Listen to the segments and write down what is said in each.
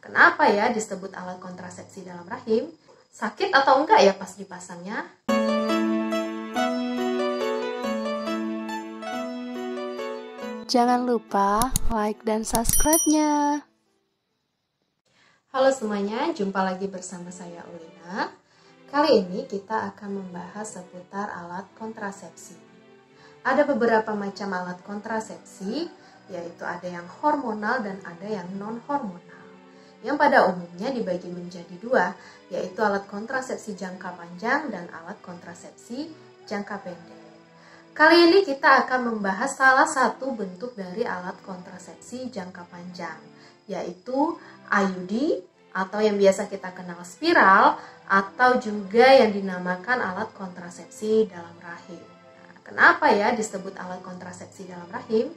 Kenapa ya disebut alat kontrasepsi dalam rahim? Sakit atau enggak ya pas dipasangnya? Jangan lupa like dan subscribe-nya. Halo semuanya, jumpa lagi bersama saya Ulina. Kali ini kita akan membahas seputar alat kontrasepsi. Ada beberapa macam alat kontrasepsi, yaitu ada yang hormonal dan ada yang non-hormonal. Yang pada umumnya dibagi menjadi dua, yaitu alat kontrasepsi jangka panjang dan alat kontrasepsi jangka pendek. Kali ini kita akan membahas salah satu bentuk dari alat kontrasepsi jangka panjang, yaitu IUD atau yang biasa kita kenal spiral atau juga yang dinamakan alat kontrasepsi dalam rahim. Nah, kenapa ya disebut alat kontrasepsi dalam rahim?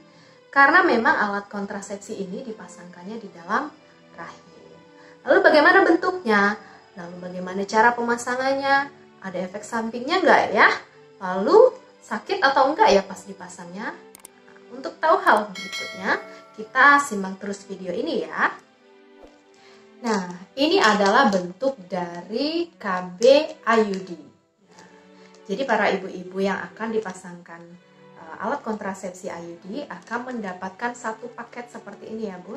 Karena memang alat kontrasepsi ini dipasangkannya di dalam rahim. Lalu bagaimana bentuknya? Lalu bagaimana cara pemasangannya? Ada efek sampingnya nggak ya? Lalu sakit atau enggak ya pas dipasangnya? Untuk tahu hal berikutnya, kita simak terus video ini ya. Nah, ini adalah bentuk dari KB IUD. Jadi para ibu-ibu yang akan dipasangkan alat kontrasepsi IUD akan mendapatkan satu paket seperti ini ya, Bu.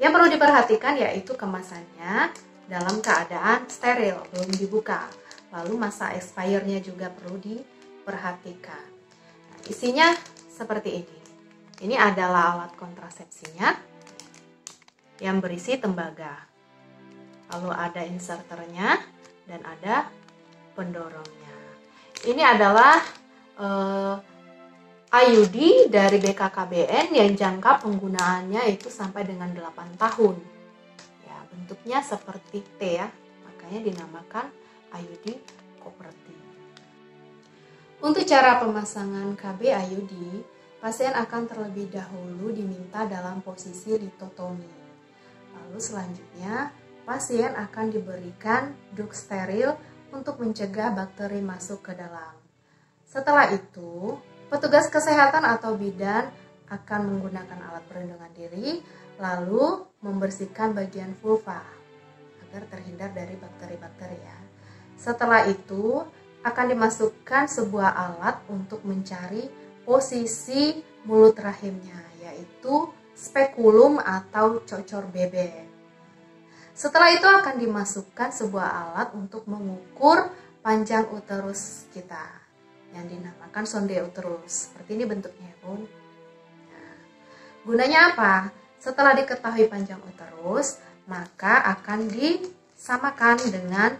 Yang perlu diperhatikan yaitu kemasannya dalam keadaan steril, belum dibuka. Lalu masa expire-nya juga perlu diperhatikan. Nah, isinya seperti ini. Ini adalah alat kontrasepsinya yang berisi tembaga. Lalu ada inserternya dan ada pendorongnya. Ini adalah IUD dari BKKBN yang jangka penggunaannya itu sampai dengan 8 tahun. Ya, bentuknya seperti T ya, makanya dinamakan IUD kooperatif. Untuk cara pemasangan KB IUD, pasien akan terlebih dahulu diminta dalam posisi litotomi. Lalu selanjutnya, pasien akan diberikan duk steril untuk mencegah bakteri masuk ke dalam. Setelah itu, petugas kesehatan atau bidan akan menggunakan alat perlindungan diri, lalu membersihkan bagian vulva agar terhindar dari bakteri-bakteri ya. Setelah itu akan dimasukkan sebuah alat untuk mencari posisi mulut rahimnya, yaitu spekulum atau cocor bebek. Setelah itu akan dimasukkan sebuah alat untuk mengukur panjang uterus kita, yang dinamakan sonde uterus. Seperti ini bentuknya, Bun. Nah, gunanya apa? Setelah diketahui panjang uterus, maka akan disamakan dengan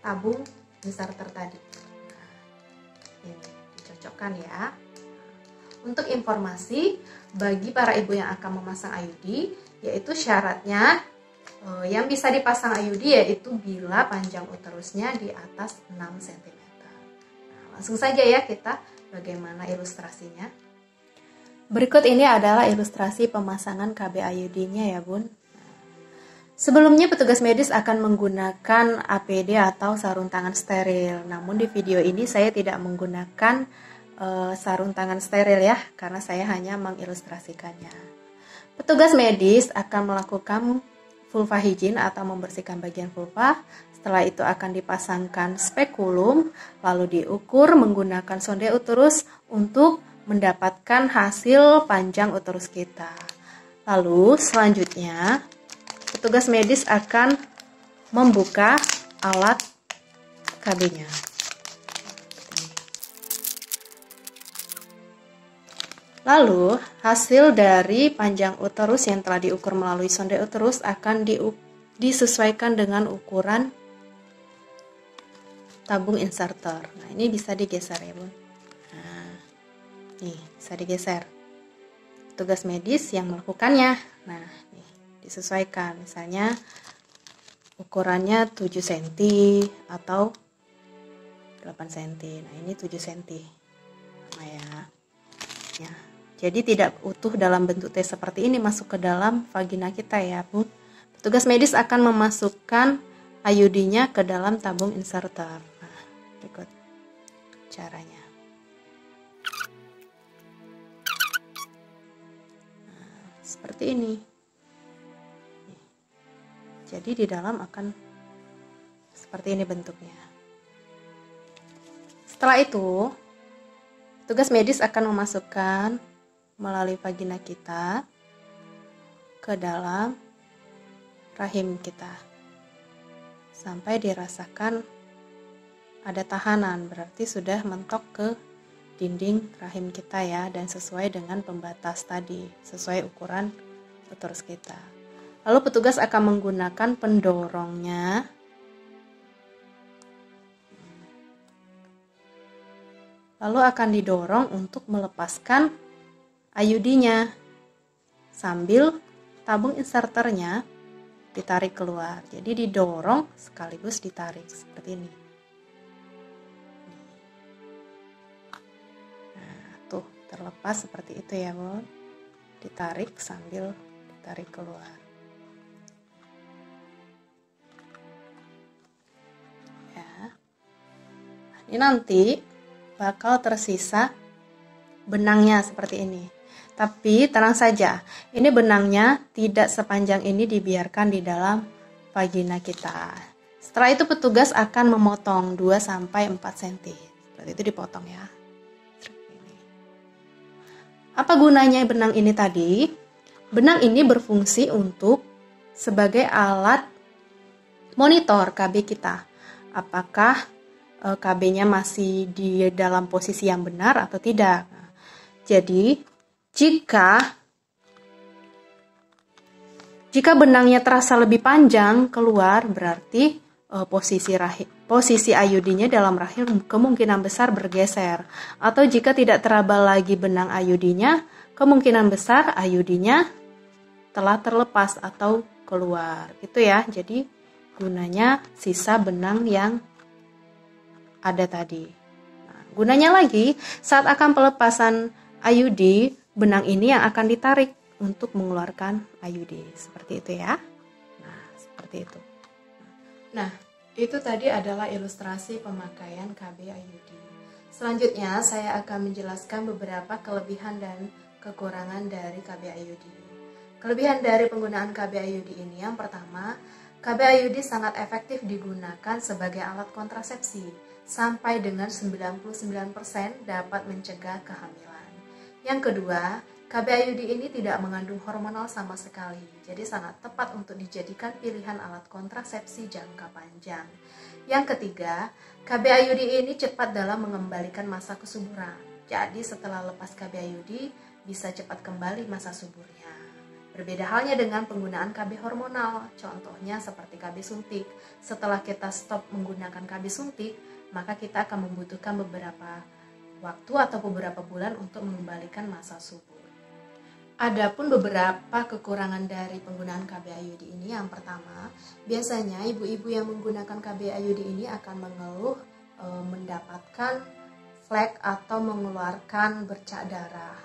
tabung inserter tadi. Nah, ini dicocokkan ya. Untuk informasi bagi para ibu yang akan memasang IUD, yaitu syaratnya yang bisa dipasang IUD yaitu bila panjang uterusnya di atas 6 cm. Nah, langsung saja ya kita bagaimana ilustrasinya. Berikut ini adalah ilustrasi pemasangan KB IUD-nya ya, Bun. Sebelumnya petugas medis akan menggunakan APD atau sarung tangan steril. Namun di video ini saya tidak menggunakan sarung tangan steril ya, karena saya hanya mengilustrasikannya. Petugas medis akan melakukan vulva hygiene atau membersihkan bagian vulva. Setelah itu akan dipasangkan spekulum, lalu diukur menggunakan sonde uterus untuk mendapatkan hasil panjang uterus kita. Lalu selanjutnya petugas medis akan membuka alat KB-nya. Lalu, hasil dari panjang uterus yang telah diukur melalui sonde uterus akan disesuaikan dengan ukuran tabung inserter. Nah, ini bisa digeser ya, Bun. Nah, nih, bisa digeser. Petugas medis yang melakukannya. Nah, nih, disesuaikan. Misalnya ukurannya 7 cm atau 8 cm. Nah, ini 7 cm. Nah, ya. Jadi tidak utuh dalam bentuk T seperti ini masuk ke dalam vagina kita ya, Bu. Petugas medis akan memasukkan IUD-nya ke dalam tabung inserter. Nah, berikut caranya. Nah, seperti ini. Jadi di dalam akan seperti ini bentuknya. Setelah itu, petugas medis akan memasukkan melalui vagina kita ke dalam rahim kita. Sampai dirasakan ada tahanan, berarti sudah mentok ke dinding rahim kita ya, dan sesuai dengan pembatas tadi, sesuai ukuran uterus kita. Lalu petugas akan menggunakan pendorongnya lalu akan didorong untuk melepaskan IUD-nya sambil tabung inserternya ditarik keluar. Jadi didorong sekaligus ditarik seperti ini. Nah, tuh terlepas seperti itu ya, Bu. Ditarik sambil ditarik keluar. Ya. Ini nanti bakal tersisa benangnya seperti ini. Tapi tenang saja, ini benangnya tidak sepanjang ini dibiarkan di dalam vagina kita. Setelah itu petugas akan memotong 2-4 cm. Seperti itu dipotong ya. Apa gunanya benang ini tadi? Benang ini berfungsi untuk sebagai alat monitor KB kita. Apakah KB-nya masih di dalam posisi yang benar atau tidak. Jadi, jika benangnya terasa lebih panjang keluar, berarti posisi IUD-nya dalam rahim kemungkinan besar bergeser. Atau jika tidak terabal lagi benang IUD-nya, kemungkinan besar IUD-nya telah terlepas atau keluar. Gitu ya. Jadi, gunanya sisa benang yang ada tadi. Nah, gunanya lagi, saat akan pelepasan IUD, benang ini yang akan ditarik untuk mengeluarkan IUD. Seperti itu ya. Nah, seperti itu. Nah, itu tadi adalah ilustrasi pemakaian KB IUD. Selanjutnya, saya akan menjelaskan beberapa kelebihan dan kekurangan dari KB IUD. Kelebihan dari penggunaan KB IUD ini, yang pertama, KB IUD sangat efektif digunakan sebagai alat kontrasepsi. Sampai dengan 99% dapat mencegah kehamilan. Yang kedua, KB IUD ini tidak mengandung hormonal sama sekali, jadi sangat tepat untuk dijadikan pilihan alat kontrasepsi jangka panjang. Yang ketiga, KB IUD ini cepat dalam mengembalikan masa kesuburan. Jadi setelah lepas KB IUD, bisa cepat kembali masa suburnya. Berbeda halnya dengan penggunaan KB hormonal, contohnya seperti KB suntik. Setelah kita stop menggunakan KB suntik, maka kita akan membutuhkan beberapa waktu atau beberapa bulan untuk mengembalikan masa subur. Adapun beberapa kekurangan dari penggunaan KB IUD ini, yang pertama, biasanya ibu-ibu yang menggunakan KB IUD ini akan mengeluh mendapatkan flek atau mengeluarkan bercak darah.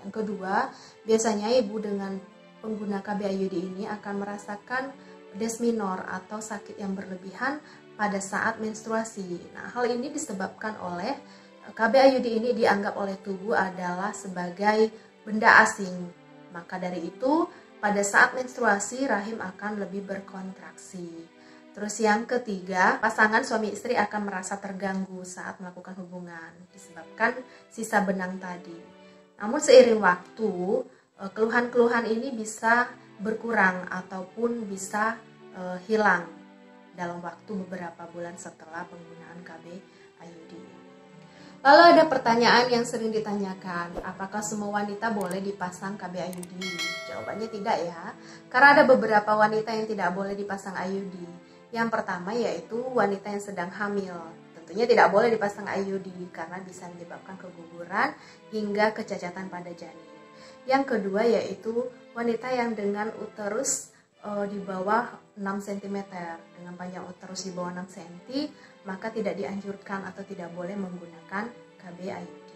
Yang kedua, biasanya ibu dengan pengguna KB IUD ini akan merasakan desminor atau sakit yang berlebihan pada saat menstruasi. Nah, hal ini disebabkan oleh KB IUD ini dianggap oleh tubuh adalah sebagai benda asing. Maka dari itu, pada saat menstruasi rahim akan lebih berkontraksi. Terus yang ketiga, pasangan suami istri akan merasa terganggu saat melakukan hubungan disebabkan sisa benang tadi. Namun seiring waktu, keluhan-keluhan ini bisa berkurang ataupun bisa hilang dalam waktu beberapa bulan setelah penggunaan KB IUD. Lalu ada pertanyaan yang sering ditanyakan, apakah semua wanita boleh dipasang KB IUD? Jawabannya tidak ya, karena ada beberapa wanita yang tidak boleh dipasang IUD. Yang pertama yaitu wanita yang sedang hamil. Tentunya tidak boleh dipasang IUD karena bisa menyebabkan keguguran hingga kecacatan pada janin. Yang kedua yaitu wanita yang dengan uterus di bawah 6 cm, dengan panjang uterus di bawah 6 cm, maka tidak dianjurkan atau tidak boleh menggunakan KB IUD.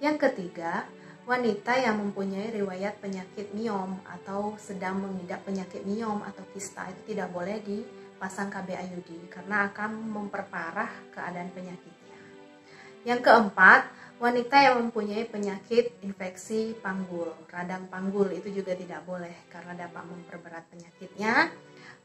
Yang ketiga, wanita yang mempunyai riwayat penyakit miom atau sedang mengidap penyakit miom atau kista itu tidak boleh dipasang KB IUD karena akan memperparah keadaan penyakitnya. Yang keempat, wanita yang mempunyai penyakit infeksi panggul, radang panggul itu juga tidak boleh karena dapat memperberat penyakitnya.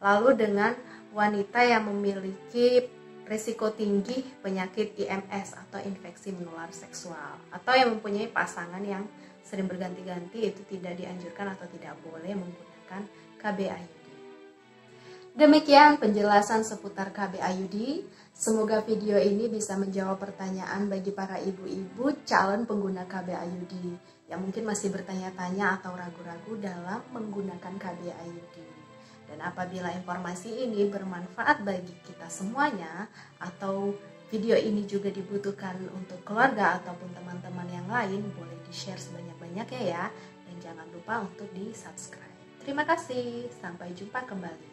Lalu dengan wanita yang memiliki risiko tinggi penyakit IMS atau infeksi menular seksual, atau yang mempunyai pasangan yang sering berganti-ganti, itu tidak dianjurkan atau tidak boleh menggunakan KB IUD. Demikian penjelasan seputar KB IUD. Semoga video ini bisa menjawab pertanyaan bagi para ibu-ibu calon pengguna KB IUD yang mungkin masih bertanya-tanya atau ragu-ragu dalam menggunakan KB IUD. Dan apabila informasi ini bermanfaat bagi kita semuanya, atau video ini juga dibutuhkan untuk keluarga ataupun teman-teman yang lain, boleh di-share sebanyak-banyaknya ya. Dan jangan lupa untuk di-subscribe. Terima kasih, sampai jumpa kembali.